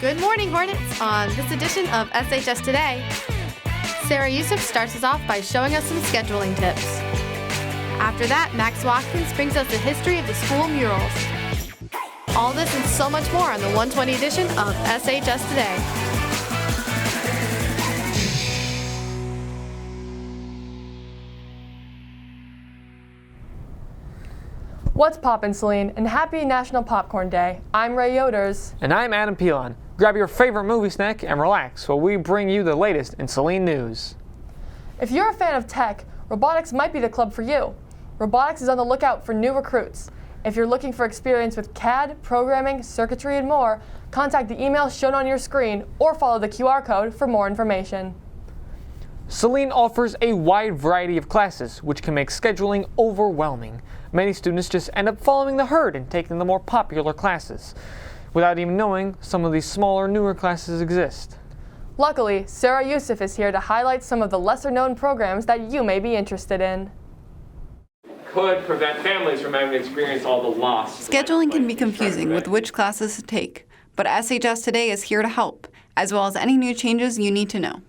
Good morning, Hornets! On this edition of SHS Today, Sarah Yusuf starts us off by showing us some scheduling tips. After that, Max Watkins brings us the history of the school murals. All this and so much more on the 120 edition of SHS Today. What's poppin', Saline, and happy National Popcorn Day. I'm Ray Yoders. And I'm Adam Pilon. Grab your favorite movie snack and relax while we bring you the latest in Saline news. If you're a fan of tech, robotics might be the club for you. Robotics is on the lookout for new recruits. If you're looking for experience with CAD, programming, circuitry, and more, contact the email shown on your screen or follow the QR code for more information. Saline offers a wide variety of classes, which can make scheduling overwhelming. Many students just end up following the herd and taking the more popular classes, without even knowing some of these smaller, newer classes exist. Luckily, Sarah Yusuf is here to highlight some of the lesser-known programs that you may be interested in. Could prevent families from having to experience all the loss. Scheduling can be confusing with which classes to take, but SHS Today is here to help, as well as any new changes you need to know.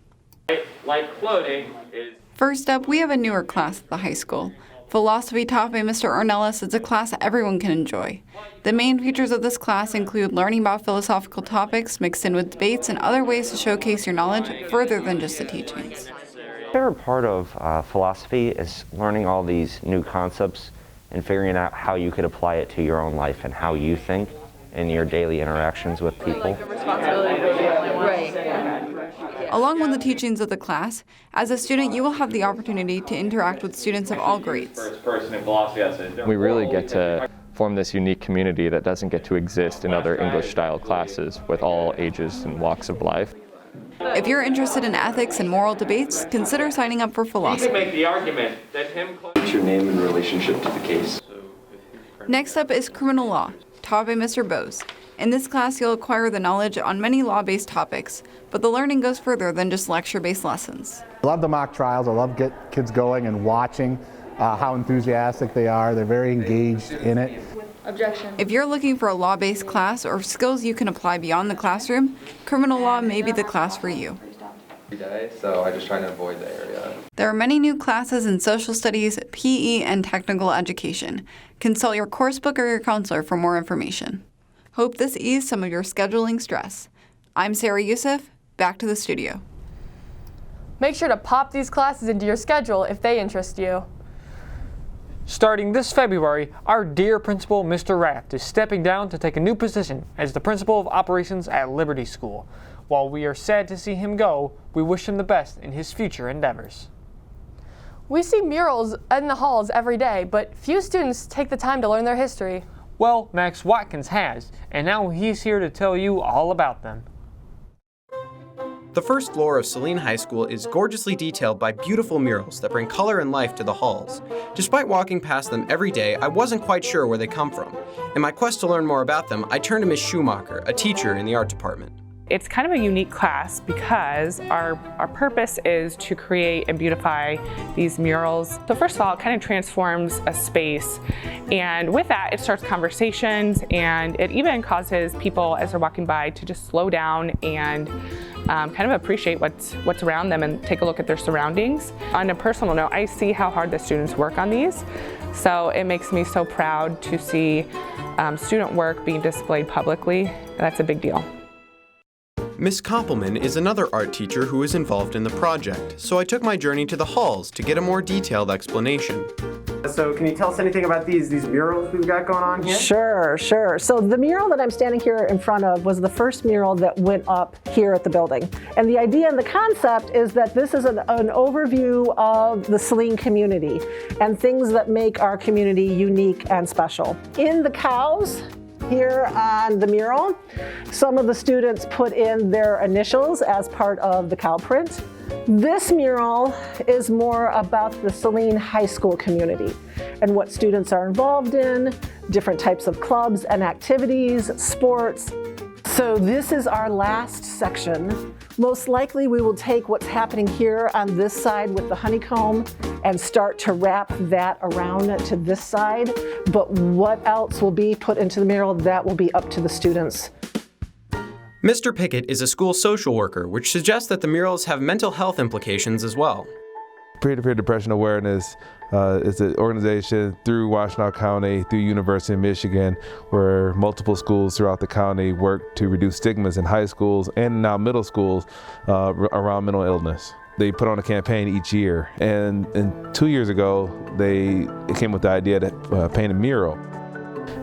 Like floating is... First up, we have a newer class at the high school. Philosophy taught by Mr. Ornelas is a class that everyone can enjoy. The main features of this class include learning about philosophical topics mixed in with debates and other ways to showcase your knowledge further than just the teachings. My favorite part of philosophy is learning all these new concepts and figuring out how you could apply it to your own life and how you think in your daily interactions with people. Along with the teachings of the class, as a student you will have the opportunity to interact with students of all grades. We really get to form this unique community that doesn't get to exist in other English-style classes with all ages and walks of life. If you're interested in ethics and moral debates, consider signing up for philosophy. make the argument that him... What's your name in relationship to the case? Next up is criminal law, taught by Mr. Bose. In this class, you'll acquire the knowledge on many law-based topics, but the learning goes further than just lecture-based lessons. I love the mock trials. I love getting kids going and watching how enthusiastic they are. They're very engaged in it. Objection. If you're looking for a law-based class or skills you can apply beyond the classroom, criminal law may be the class for you. So I just try to avoid the area. There are many new classes in social studies, PE, and technical education. Consult your coursebook or your counselor for more information. Hope this eased some of your scheduling stress. I'm Sarah Yusuf. Back to the studio. Make sure to pop these classes into your schedule if they interest you. Starting this February, our dear principal, Mr. Raft, is stepping down to take a new position as the principal of operations at Liberty School. While we are sad to see him go, we wish him the best in his future endeavors. We see murals in the halls every day, but few students take the time to learn their history. Well, Max Watkins has, and now he's here to tell you all about them. The first floor of Saline High School is gorgeously detailed by beautiful murals that bring color and life to the halls. Despite walking past them every day, I wasn't quite sure where they come from. In my quest to learn more about them, I turned to Ms. Schumacher, a teacher in the art department. It's kind of a unique class because our purpose is to create and beautify these murals. So first of all, it kind of transforms a space, and with that it starts conversations, and it even causes people as they're walking by to just slow down and kind of appreciate what's around them and take a look at their surroundings. On a personal note, I see how hard the students work on these, so it makes me so proud to see student work being displayed publicly. That's a big deal. Miss Koppelman is another art teacher who is involved in the project, so I took my journey to the halls to get a more detailed explanation. So can you tell us anything about these murals we've got going on here? Sure. So the mural that I'm standing here in front of was the first mural that went up here at the building. And the idea and the concept is that this is an overview of the Saline community and things that make our community unique and special. In the cows, here on the mural, some of the students put in their initials as part of the cow print. This mural is more about the Saline High School community and what students are involved in, different types of clubs and activities, sports. So this is our last section. Most likely we will take what's happening here on this side with the honeycomb and start to wrap that around to this side. But what else will be put into the mural, that will be up to the students. Mr. Pickett is a school social worker, which suggests that the murals have mental health implications as well. Peer-to-peer depression awareness is an organization through Washtenaw County, through University of Michigan, where multiple schools throughout the county work to reduce stigmas in high schools and now middle schools around mental illness. They put on a campaign each year, and 2 years ago, they came with the idea to paint a mural.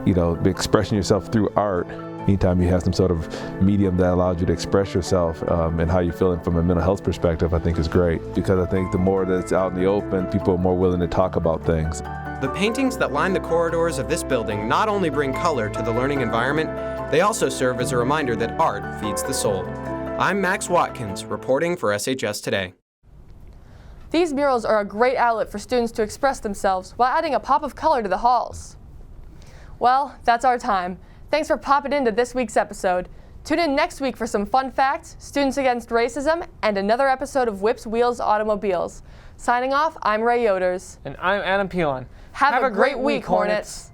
You know, expressing yourself through art. Anytime you have some sort of medium that allows you to express yourself and how you're feeling from a mental health perspective, I think is great. Because I think the more that it's out in the open, people are more willing to talk about things. The paintings that line the corridors of this building not only bring color to the learning environment, they also serve as a reminder that art feeds the soul. I'm Max Watkins, reporting for SHS Today. These murals are a great outlet for students to express themselves while adding a pop of color to the halls. Well, that's our time. Thanks for popping into this week's episode. Tune in next week for some fun facts, Students Against Racism, and another episode of Whips, Wheels, Automobiles. Signing off, I'm Ray Yoders. And I'm Adam Pilon. Have a great week, Hornets.